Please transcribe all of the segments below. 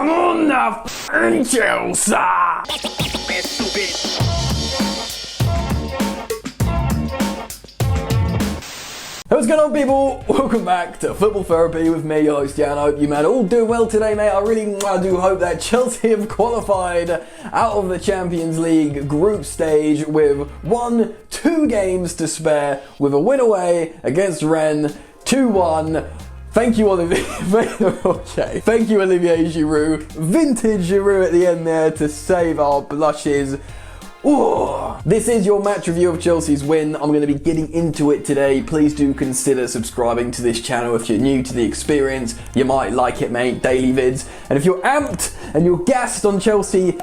Come on now, Chelsea! Hey, what's going on, people? Welcome back to Football Therapy with me, your host Jan. I hope you man all doing well today, mate. I really do hope that Chelsea have qualified out of the Champions League group stage with 2 games to spare, with a win away against Rennes, 2-1. Thank you, Olivier. Thank you, Olivier Giroud. Vintage Giroud at the end there to save our blushes. Ooh. This is your match review of Chelsea's win. I'm going to be getting into it today. Please do consider subscribing to this channel if you're new to the experience. You might like it, mate. Daily vids. And if you're amped and you're gassed on Chelsea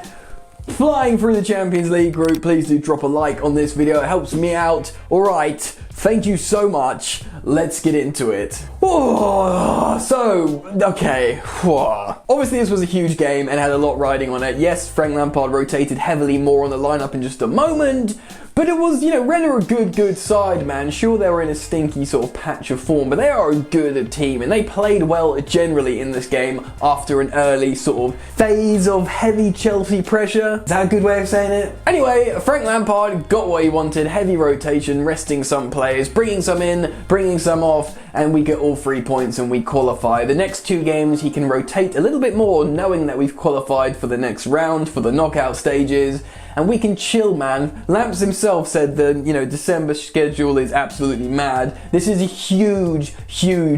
flying through the Champions League group, please do drop a like on this video. It helps me out. Alright, thank you so much. Let's get into it. Okay. Obviously this was a huge game and had a lot riding on it. Yes, Frank Lampard rotated heavily more on the lineup in just a moment, but it was, Rennes are a good side, man. Sure, they were in a stinky sort of patch of form, but they are a good team, and they played well generally in this game after an early sort of phase of heavy Chelsea pressure. Is that a good way of saying it? Anyway, Frank Lampard got what he wanted. Heavy rotation, resting some players, bringing some in, bringing some off, and we get all 3 points and we qualify. The next 2 games he can rotate a little bit more, knowing that we've qualified for the next round, for the knockout stages, and we can chill, man. Lamps himself said the December schedule is absolutely mad. This is a huge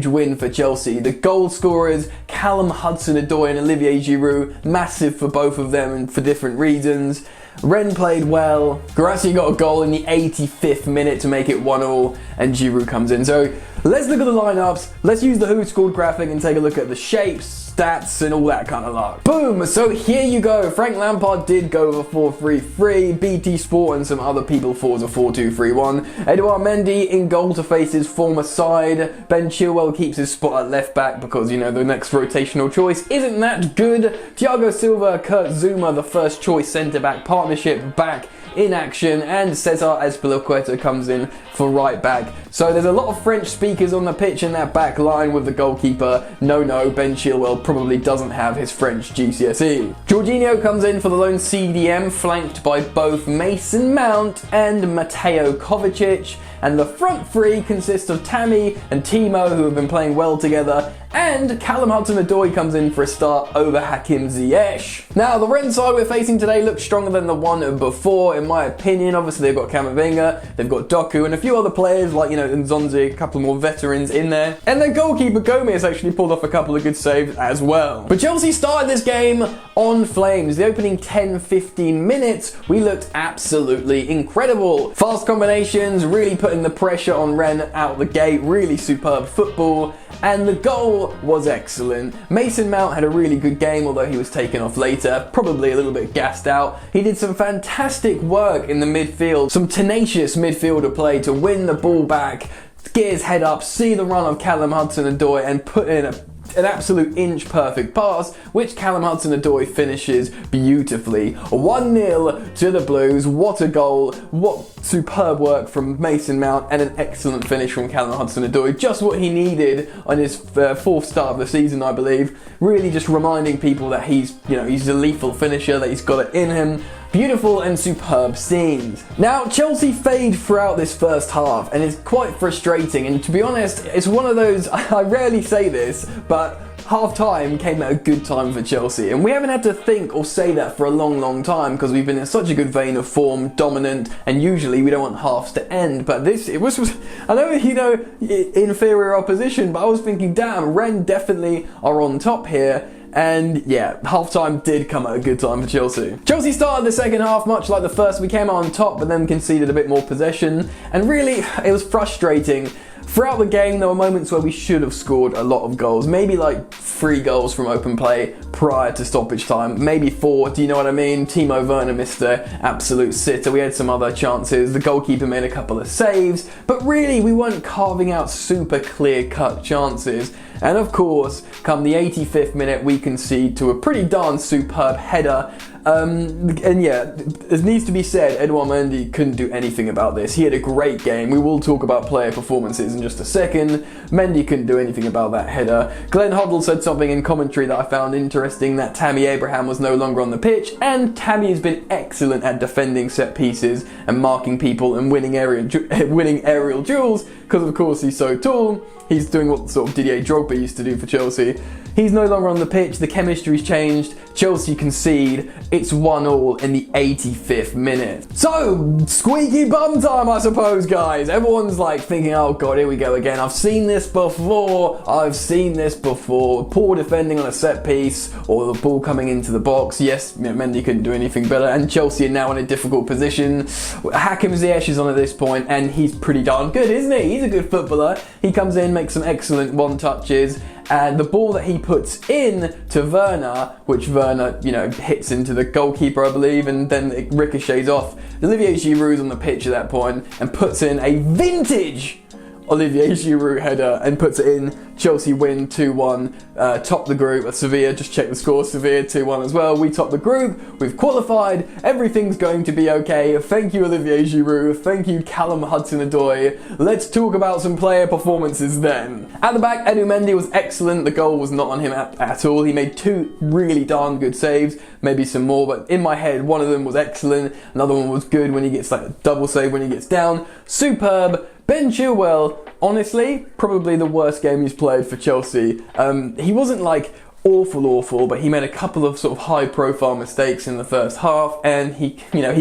win for Chelsea. The goal scorers, Callum Hudson-Odoi and Olivier Giroud, massive for both of them and for different reasons. Rennes played well. Guirassy got a goal in the 85th minute to make it 1-1, and Giroud comes in. So let's look at the lineups. Let's use the Who Scored graphic and take a look at the shapes, stats, and all that kind of luck. Boom! So here you go. Frank Lampard did go with a 4-3-3. BT Sport and some other people thought it was a 4-2-3-1. Edouard Mendy in goal to face his former side. Ben Chilwell keeps his spot at left back because, the next rotational choice isn't that good. Thiago Silva, Kurt Zouma, the first choice centre-back partnership back in action, and Cesar Azpilicueta comes in for right back. So there's a lot of French speakers on the pitch in that back line with the goalkeeper. No, Ben Chilwell probably doesn't have his French GCSE. Jorginho comes in for the lone CDM, flanked by both Mason Mount and Mateo Kovacic. And the front three consists of Tammy and Timo, who have been playing well together, and Callum Hudson-Odoi comes in for a start over Hakim Ziyech. Now, the Rennes side we're facing today looks stronger than the one before, in my opinion. Obviously, they've got Camavinga, they've got Doku, and a few other players like, Nzonzi, a couple more veterans in there. And their goalkeeper Gomez actually pulled off a couple of good saves as well. But Chelsea started this game on flames. The opening 10-15 minutes, we looked absolutely incredible. Fast combinations, really putting the pressure on Rennes out the gate, really superb football, and the goal was excellent. Mason Mount had a really good game, although he was taken off later, probably a little bit gassed out. He did some fantastic work in the midfield, some tenacious midfielder play to win the ball back, get his head up, see the run of Callum Hudson-Odoi, and put in an absolute inch perfect pass, which Callum Hudson-Odoi finishes beautifully. 1-0 to the Blues. What a goal. What superb work from Mason Mount, and an excellent finish from Callum Hudson-Odoi. Just what he needed on his fourth start of the season, I believe. Really just reminding people that he's a lethal finisher, that he's got it in him. Beautiful and superb scenes. Now, Chelsea fade throughout this first half, and it's quite frustrating, and to be honest, it's one of those, I rarely say this, but half-time came at a good time for Chelsea, and we haven't had to think or say that for a long time, because we've been in such a good vein of form, dominant, and usually we don't want halves to end, but it was I know, inferior opposition, but I was thinking, damn, Rennes definitely are on top here. And yeah, half-time did come at a good time for Chelsea. Chelsea started the second half much like the first. We came out on top, but then conceded a bit more possession. And really, it was frustrating. Throughout the game, there were moments where we should have scored a lot of goals. Maybe like 3 goals from open play prior to stoppage time. Maybe 4, do you know what I mean? Timo Werner missed an absolute sitter. We had some other chances. The goalkeeper made a couple of saves. But really, we weren't carving out super clear-cut chances. And of course, come the 85th minute, we concede to a pretty darn superb header And yeah, it needs to be said, Edouard Mendy couldn't do anything about this. He had a great game. We will talk about player performances in just a second. Mendy couldn't do anything about that header. Glenn Hoddle said something in commentary that I found interesting, that Tammy Abraham was no longer on the pitch, and Tammy has been excellent at defending set pieces and marking people and winning aerial duels, because of course he's so tall. He's doing what sort of Didier Drogba used to do for Chelsea. He's no longer on the pitch, the chemistry's changed, Chelsea concede, it's 1-1 in the 85th minute. So, squeaky bum time, I suppose, guys. Everyone's like thinking, oh god, here we go again. I've seen this before. Poor defending on a set piece, or the ball coming into the box. Yes, Mendy couldn't do anything better, and Chelsea are now in a difficult position. Hakim Ziyech is on at this point, and he's pretty darn good, isn't he? He's a good footballer. He comes in, makes some excellent one-touches, and the ball that he puts in to Werner, which Werner, hits into the goalkeeper, I believe, and then it ricochets off. Olivier Giroud on the pitch at that point and puts in a vintage Olivier Giroud header and puts it in. Chelsea win 2-1, top the group. Sevilla, just check the score, Sevilla 2-1 as well. We top the group, we've qualified, everything's going to be okay. Thank you, Olivier Giroud. Thank you, Callum Hudson-Odoi. Let's talk about some player performances then. At the back, Edu Mendy was excellent. The goal was not on him at all. He made 2 really darn good saves, maybe some more, but in my head, one of them was excellent. Another one was good when he gets like a double save when he gets down. Superb. Ben Chilwell, honestly, probably the worst game he's played for Chelsea. He wasn't like awful, but he made a couple of sort of high-profile mistakes in the first half, and he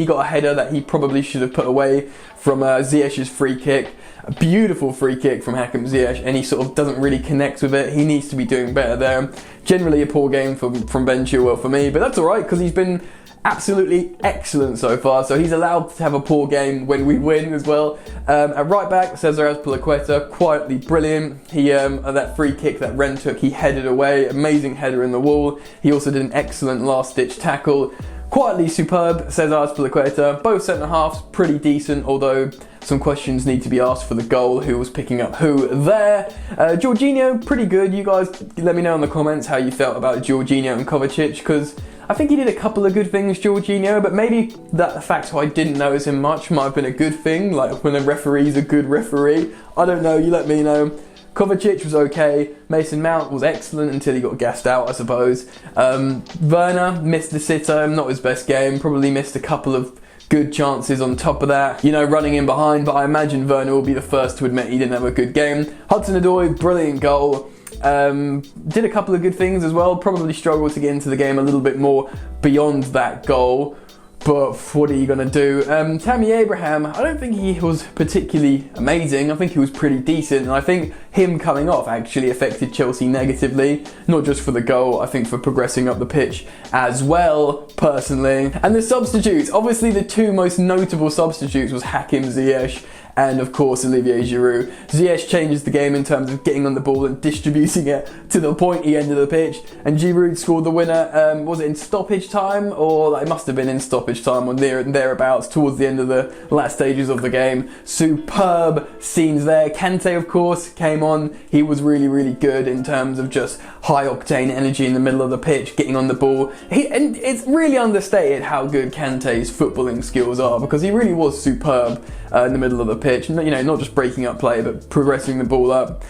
got a header that he probably should have put away from Ziyech's free kick. A beautiful free kick from Hakim Ziyech, and he sort of doesn't really connect with it. He needs to be doing better there. Generally a poor game from Ben Chilwell for me, but that's alright because he's been absolutely excellent so far, so he's allowed to have a poor game when we win as well. At right back, Cesar Azpilicueta, quietly brilliant. He that free kick that Rennes took, he headed away, amazing header in the wall. He also did an excellent last-ditch tackle. Quietly superb, Cesar Azpilicueta. Both centre-halves pretty decent, although some questions need to be asked for the goal, who was picking up who there. Jorginho, pretty good. You guys let me know in the comments how you felt about Jorginho and Kovacic, because I think he did a couple of good things, Jorginho, but maybe that the fact I didn't notice him much might have been a good thing, like when a referee's a good referee. I don't know, you let me know. Kovacic was okay. Mason Mount was excellent until he got gassed out, I suppose. Werner missed the sitter, not his best game, probably missed a couple of good chances on top of that, running in behind, but I imagine Werner will be the first to admit he didn't have a good game. Hudson-Odoi, brilliant goal. Did a couple of good things as well, probably struggled to get into the game a little bit more beyond that goal, but what are you going to do? Tammy Abraham, I don't think he was particularly amazing. I think he was pretty decent, and I think him coming off actually affected Chelsea negatively, not just for the goal, I think for progressing up the pitch as well, personally. And the substitutes, obviously the 2 most notable substitutes was Hakim Ziyech and of course Olivier Giroud. Ziyech changes the game in terms of getting on the ball and distributing it to the pointy end of the pitch, and Giroud scored the winner. Was it in stoppage time, or it must have been in stoppage time or thereabouts towards the end of the last stages of the game. Superb scenes there. Kante, of course, came on. He was really good in terms of just high octane energy in the middle of the pitch, getting on the ball. And it's really understated how good Kante's footballing skills are, because he really was superb in the middle of the pitch, not just breaking up play, but progressing the ball up.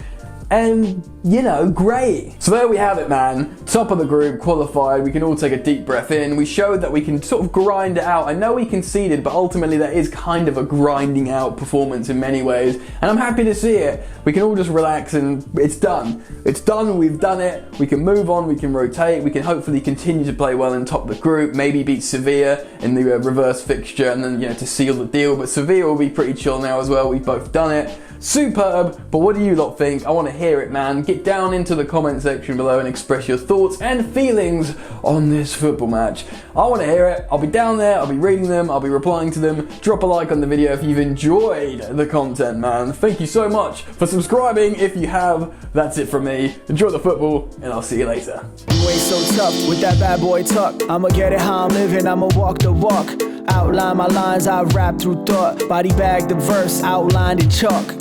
And, great. So there we have it, man. Top of the group, qualified. We can all take a deep breath in. We showed that we can sort of grind it out. I know we conceded, but ultimately that is kind of a grinding out performance in many ways. And I'm happy to see it. We can all just relax and it's done. It's done, we've done it. We can move on, we can rotate. We can hopefully continue to play well in top of the group. Maybe beat Sevilla in the reverse fixture and then, to seal the deal. But Sevilla will be pretty chill now as well. We've both done it. Superb, but what do you lot think? I want to hear it, man. Get down into the comment section below and express your thoughts and feelings on this football match. I want to hear it. I'll be down there, I'll be reading them, I'll be replying to them. Drop a like on the video if you've enjoyed the content, man. Thank you so much for subscribing if you have. That's it from me. Enjoy the football, and I'll see you later. You ain't so tough with that bad boy tuck. I'ma get it how I'm living, I'ma walk the walk. Outline my lines, I rap through thought. Body bag the verse, outlined in chalk.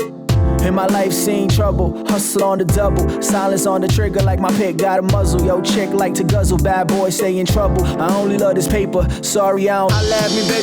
In my life seen trouble, hustle on the double, silence on the trigger like my pick got a muzzle. Yo, chick like to guzzle, bad boy stay in trouble. I only love this paper, sorry I don't. I laugh me, baby,